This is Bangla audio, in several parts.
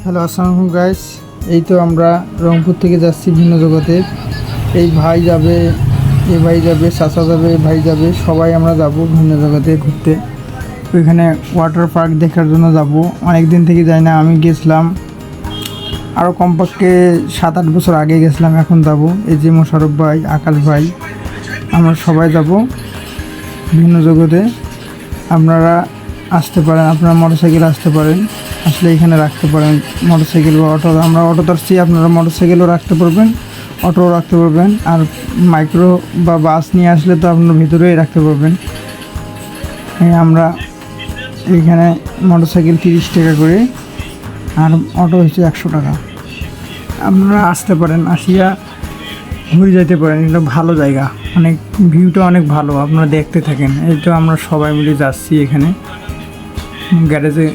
হ্যালো, আসসালামু আলাইকুম গাইস। এই তো আমরা রংপুর থেকে যাচ্ছি ভিন্ন জগতে। এই ভাই যাবে, এই ভাই যাবে, চাচা যাবে, ভাই যাবে, সবাই আমরা যাব ভিন্ন জগতে ঘুরতে। ওইখানে ওয়াটার পার্ক দেখার জন্য যাব। অনেক দিন থেকে যাই না, আমি গেছিলাম আরও কমপক্ষে 7-8 বছর আগে গেছিলাম, এখন যাব। এই যে মোশারফ ভাই, আকাশ ভাই, আমরা সবাই যাব ভিন্ন জগতে। আপনারা আসতে পারেন, আপনারা মোটরসাইকেল আসতে পারেন, আসলে এখানে রাখতে পারেন মোটরসাইকেল বা অটো। আমরা অটো আসছি, আপনারা মোটরসাইকেলও রাখতে পারবেন, অটোও রাখতে পারবেন। আর মাইক্রো বা বাস নিয়ে আসলে তো আপনার ভিতরেই রাখতে পারবেন। আমরা এইখানে মোটরসাইকেল 30 টাকা করে, আর অটো হচ্ছে 100 টাকা। আপনারা আসতে পারেন, আসিয়া ঘুরে যেতে পারেন। এটা ভালো জায়গা, অনেক ভিউটা অনেক ভালো, আপনারা দেখতে থাকেন। এই তো আমরা সবাই মিলে যাচ্ছি, এখানে গ্যারেজে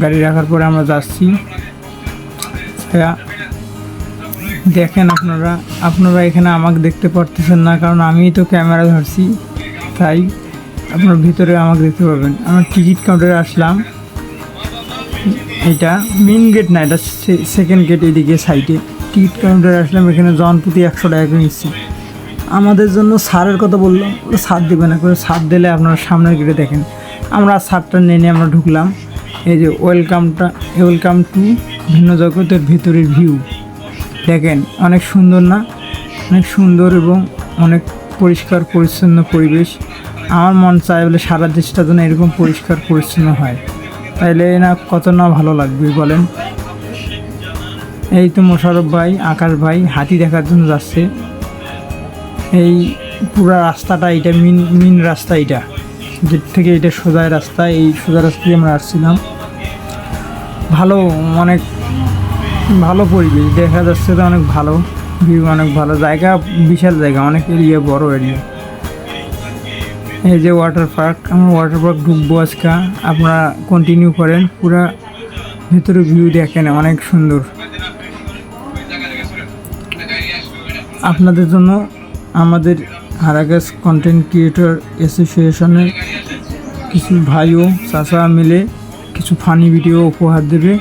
গাড়ি রাখার পরে আমরা যাচ্ছি। দেখেন আপনারা এখানে আমাকে দেখতে পারতেছেন না, কারণ আমিই তো ক্যামেরা ধরছি, তাই আপনার ভিতরে আমাকে দেখতে পাবেন। আমার টিকিট কাউন্টারে আসলাম, এটা মেন গেট না, এটা সেকেন্ড গেট, এদিকে সাইডে টিকিট কাউন্টারে আসলাম। এখানে জনপ্রতি 100 টাকা করে নিচ্ছি। আমাদের জন্য ছাড়ের কথা বললাম, ছাড় দেবে না, করে ছাড় দিলে আপনারা সামনের গেটে দেখেন। আমরা ছাড়টা নিয়ে আমরা ঢুকলাম। এই যে ওয়েলকাম টু ভিন্ন জগতের ভিতরের ভিউ দেখেন, অনেক সুন্দর না? অনেক সুন্দর এবং অনেক পরিষ্কার পরিচ্ছন্ন পরিবেশ। আমার মন চায় বলে সারা দেশটা যেন এরকম পরিষ্কার পরিচ্ছন্ন হয়, তাইলে না কত না ভালো লাগবে বলেন। এই তো মোশারফ ভাই, আকাশ ভাই হাতি দেখার জন্য যাচ্ছে। এই পুরা রাস্তাটা, এটা মিন রাস্তা, এটা যে থেকে এটা সোজা রাস্তা, এই সোজা রাস্তা দিয়ে আমরা আসছিলাম। ভালো, অনেক ভালো পরিবেশ দেখা যাচ্ছে, তো অনেক ভালো ভিউ, অনেক ভালো জায়গা, বিশাল জায়গা, অনেক এরিয়া, বড় এরিয়া। এই যে ওয়াটার পার্ক, আমরা ওয়াটার পার্ক ঢুকবো আজকে। আপনারা কন্টিনিউ করেন, পুরা ভিতরে ভিউ দেখেন, অনেক সুন্দর। আপনাদের জন্য আমাদের হারাগাছ কন্টেন্ট ক্রিয়েটর অ্যাসোসিয়েশনের কিছু ভাইও চাচা মিলে কিছু ফানি ভিডিও উপহার দেবে।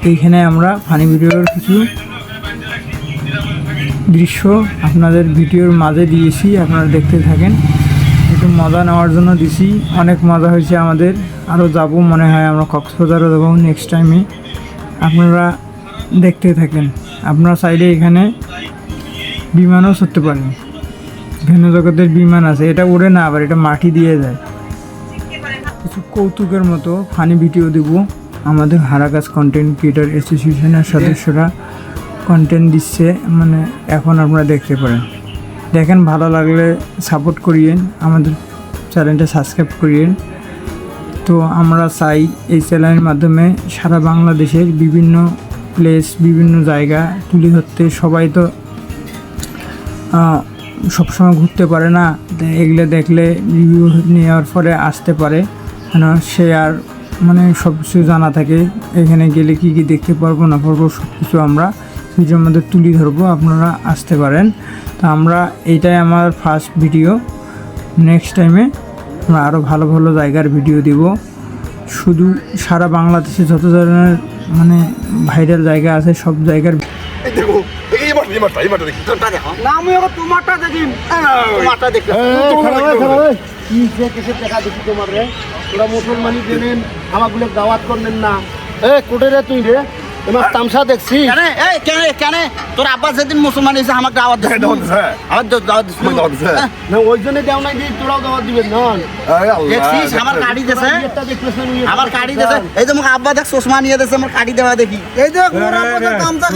এইখানে আমরা ফানি ভিডিওর কিছু দৃশ্য আপনাদের ভিডিওর মাঝে দিয়েছি, আপনারা দেখতে থাকেন। একটু মজা নেওয়ার জন্য দিছি, অনেক মজা হয়েছে আমাদের। আরও যাব মনে হয়, আমরা কক্সবাজারও যাবো নেক্সট টাইমে। আপনারা দেখতে থাকেন। আপনারা চাইলে এখানে বিমানও চড়তে পারেন, ভিন্ন জগতের বিমান আছে, এটা ওড়ে না, আবার এটা মাটি দিয়ে যায়। কিছু কৌতুকের মতো ফানি ভিডিও দেব। আমাদের হারাগাছ কন্টেন্ট ক্রিয়েটর অ্যাসোসিয়েশনের সদস্যরা কন্টেন্ট দিচ্ছে, মানে এখন আপনারা দেখতে পারেন। দেখেন, ভালো লাগলে সাপোর্ট করিয়েন, আমাদের চ্যানেলটা সাবস্ক্রাইব করিয়েন। তো আমরা চাই এই চ্যানেলের মাধ্যমে সারা বাংলাদেশের বিভিন্ন প্লেস, বিভিন্ন জায়গা তুলে ধরতে। সবাই তো সবসময় ঘুরতে পারে না, এগুলো দেখলে রিভিউ নেওয়ার পরে আসতে পারে, সে আর সব কিছু জানা থাকে। এখানে গেলে কী কী দেখতে পারবো না পারবো সব কিছু আমরা ভিডিওর মধ্যে তুলে ধরবো, আপনারা আসতে পারেন। তো আমরা এইটাই আমার ফার্স্ট ভিডিও, নেক্সট টাইমে আমরা আরও ভালো ভালো জায়গার ভিডিও দিব। শুধু সারা বাংলাদেশে যত ধরনের ভাইরাল জায়গা আছে, সব জায়গার মুসলমানি দেবেন আমাগুলো দাওয়াত করবেন না। কোটে রে তুই রে, তোমার তামসা দেখছি কেন? তোর আব্বা যেদিন মুসলমান এসে আমাকে দাওয়াত ওই জন্য দেও নাই, তোরাও দাওয়াত দিবেন না। দেখছিস আমার কাড়ি দেশে, আমার কাড়ি দেশে, এই যে আমাকে আব্বা দেখ চশমা নিয়ে দেশে, আমার কাড়ি দেওয়া দেখি, এই যে তামসা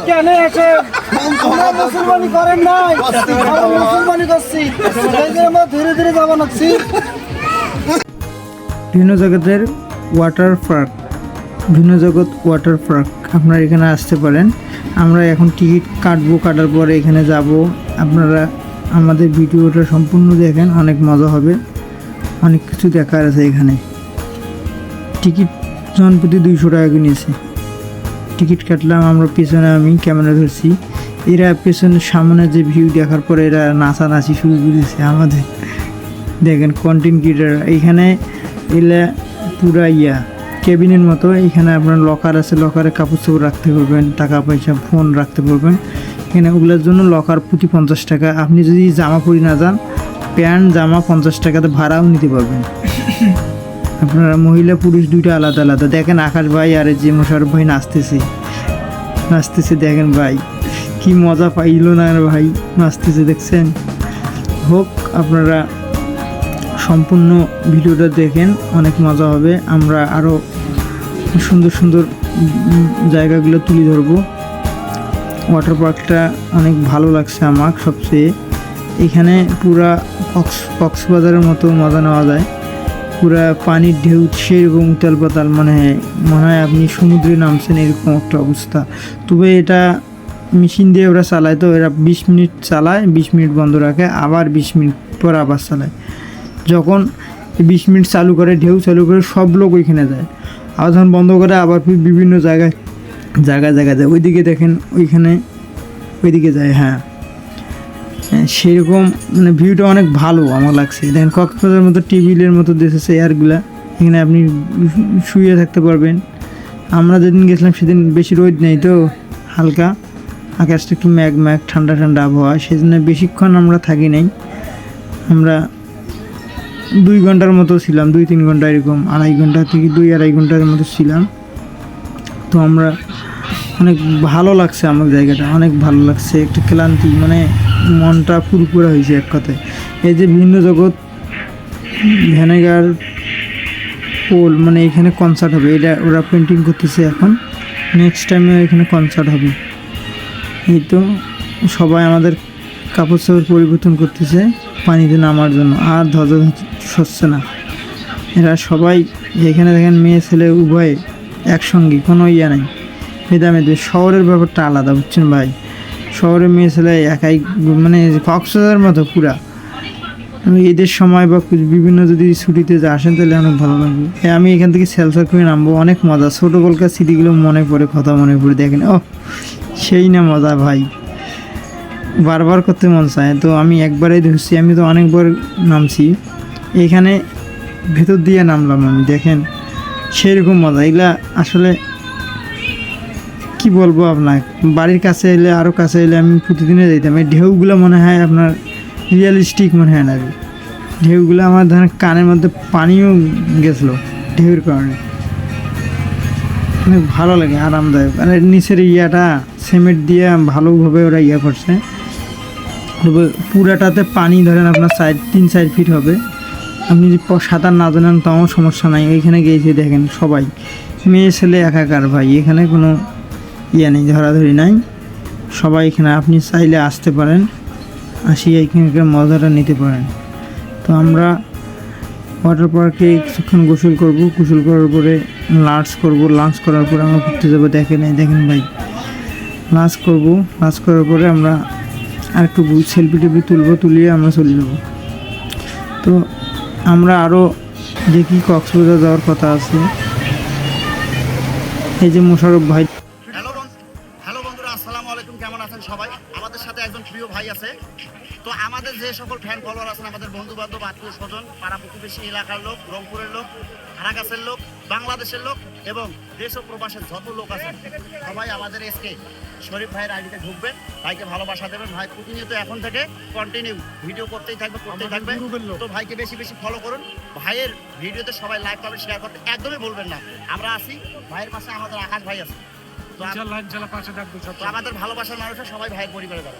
কেন আছে? মুসলমানি করেন নাই, মুসলমানি করছি, ধীরে ধীরে যাবো নাচ্ছি। ভিন্ন জগতের ওয়াটার পার্ক, ভিন্ন জগৎ ওয়াটার পার্ক, আপনারা এখানে আসতে পারেন। আমরা এখন টিকিট কাটবো, কাটার পরে এখানে যাব। আপনারা আমাদের ভিডিওটা সম্পূর্ণ দেখেন, অনেক মজা হবে, অনেক কিছু দেখার আছে এখানে। টিকিট জনপ্রতি 200 টাকা করে নিয়েছে। টিকিট কাটলাম আমরা, পিছনে আমি ক্যামেরা ধরছি, এরা পেছনের সামনে যে ভিউ দেখার পরে এরা নাচানাচি শুরু করেছে আমাদের। দেখেন কন্টেন্ট ক্রিয়েটার এখানে এলে পুরা কেবিনের মতো। এখানে আপনার লকার আছে, লকারে কাপড় চোপড় রাখতে পারবেন, টাকা পয়সা ফোন রাখতে পারবেন। এখানে ওগুলোর জন্য লকার প্রতি 50 টাকা। আপনি যদি জামা পরি না যান, প্যান্ট জামা 50 টাকাতে ভাড়াও নিতে পারবেন। আপনারা মহিলা পুরুষ দুইটা আলাদা আলাদা। দেখেন আকাশ ভাই আর যে মোশারফ ভাই নাচতেছে দেখেন ভাই, কি মজা পাইলো না ভাই, নাচতেছে দেখছেন। হোক, আপনারা সম্পূর্ণ ভিডিওটা দেখেন, অনেক মজা হবে। আমরা আরও সুন্দর সুন্দর জায়গাগুলো তুলে ধরবো। ওয়াটার পার্কটা অনেক ভালো লাগছে আমার সবচেয়ে। এখানে পুরা কক্সবাজারের মতো মজা নেওয়া যায়। পুরা পানির ঢেউ সেরকম উতাল পাতাল, মনে হয় আপনি সমুদ্রে নামছেন, এরকম একটা অবস্থা। তবে এটা মেশিন দিয়ে ওরা চালায়, তো এরা 20 মিনিট চালায়, 20 মিনিট বন্ধ রাখে, আবার 20 মিনিট পর আবার চালায়। যখন 20 মিনিট চালু করে, ঢেউ চালু করে, সব লোক ওইখানে যায়। আবার যখন বন্ধ করে আবার বিভিন্ন জায়গায় যায়। ওইদিকে দেখেন, ওইদিকে যায়। হ্যাঁ, সেরকম মানে ভিউটা অনেক ভালো আমার লাগছে। দেখেন কক্সবাজারের মতো টেবিলের মতো দেশে চেয়ারগুলা, এখানে আপনি শুয়ে থাকতে পারবেন। আমরা যেদিন গেছিলাম সেদিন বেশি রোদ নেই, তো হালকা আকাশটা একটু ম্যাগ ঠান্ডা আবহাওয়া, সেজন্য বেশিক্ষণ আমরা থাকি নাই। আমরা 2 ঘন্টার মতো ছিলাম, 2-3 ঘন্টা এরকম, 2.5 ঘন্টা থেকে 2-2.5 ঘন্টার মতো ছিলাম। তো আমরা অনেক ভালো লাগছে, আমার জায়গাটা অনেক ভালো লাগছে। একটা ক্লান্তি, মানে মনটা পুরোপুরা হয়েছে এক কথায়। এই যে ভিন্ন জগৎ ভ্যানেগার পোল, মানে এখানে কনসার্ট হবে, এটা ওরা পেন্টিং করতেছে এখন। নেক্সট টাইমে এখানে কনসার্ট হবে। এই তো সবাই আমাদের কাপড় চাপড় পরিবর্তন করতেছে পানিতে নামার জন্য, আর ধৈর্য সচ্ছে না। এরা সবাই এখানে দেখেন, মেয়ে ছেলে উভয়ে একসঙ্গে, কোনো নাই ভেদাভেদে। শহরের ব্যাপারটা আলাদা, বুঝছেন ভাই। শহরে মেয়ে ছেলে একাই, মানে কক্সবাজারের মতো পুরা। ঈদের সময় বা বিভিন্ন যদি ছুটিতে আসেন তাহলে অনেক ভালো লাগবে। আমি এখান থেকে সেলসার করে নামবো, অনেক মজা। ছোটোবেলাকার স্মৃতিগুলো মনে পড়ে, কথা মনে পড়ে। দেখেন, ও সেই না মজা ভাই, বারবার করতে মন চায়। তো আমি একবারেই ধরছি, আমি তো অনেকবার নামছি। এখানে ভেতর দিয়ে নামলাম আমি, দেখেন সেরকম মজা। এগুলা আসলে কি বলবো আপনার, বাড়ির কাছে এলে, আরও কাছে এলে আমি প্রতিদিনে যাইতাম। এই ঢেউগুলো মনে হয় আপনার রিয়েলিস্টিক মনে হয় না। ঢেউগুলো আমার ধরেন কানের মধ্যে পানিও গেছিলো ঢেউর কারণে। অনেক ভালো লাগে, আরামদায়ক। আর নিচের সিমেন্ট দিয়ে ভালোভাবে ওরা করছে। তবে পুরাটাতে পানি ধরেন আপনার 3-4 ফিট হবে। আপনি যদি সাঁতার না জানেন তাও সমস্যা নাই। ওইখানে গিয়েছে দেখেন সবাই, মেয়ে ছেলে একাকার ভাই, এখানে কোনো নেই, ধরাধরি নাই। সবাই এখানে আপনি চাইলে আসতে পারেন, আসি এখানকার মজাটা নিতে পারেন। তো আমরা ওয়াটার পার্কে কিছুক্ষণ গোসল করব, গোসল করার পরে লাঞ্চ করার পরে আমরা ঘুরতে যাবো। দেখেন ভাই, লাঞ্চ করার পরে আমরা আর একটু সেলফি টেলফি তুলিয়ে আমরা চলে যাবো। তো আমরা আরও দেখি, কক্সবাজার যাওয়ার কথা আছে। এই যে মোশারফ ভাই। হ্যালো বন্ধুরা, আসসালামু আলাইকুম। কেমন আছেন সবাই? আমাদের সাথে একজন প্রিয় ভাই আছে। তো আমাদের যে সকল ফ্যান ফলোয়ার আছেন, আমাদের বন্ধু বান্ধব, আত্মীয় স্বজন, পাড়া প্রতিবেশী, এলাকার লোক, রংপুরের লোক, হারাকাছের লোক, বাংলাদেশের লোক এবং দেশ ও প্রবাসের যত লোক আছেন, সবাই আমাদের এসকে শরীফ ভাইয়ের আইডিতে ঢুকবেন, ভাইকে ভালোবাসা দেবেন। ভাই প্রতিনিয়ত এখন থেকে কন্টিনিউ ভিডিও করতেই থাকবে। তো ভাইকে বেশি বেশি ফলো করুন। ভাইয়ের ভিডিওতে সবাই লাইক করবেন, শেয়ার করতে একদমই বলবেন না। আমরা আছি, ভাইয়ের পাশে আমাদের আকাশ ভাই আছে। তো আমাদের ভালোবাসার মানুষরা সবাই ভাইয়ের পরিবারে যাবে।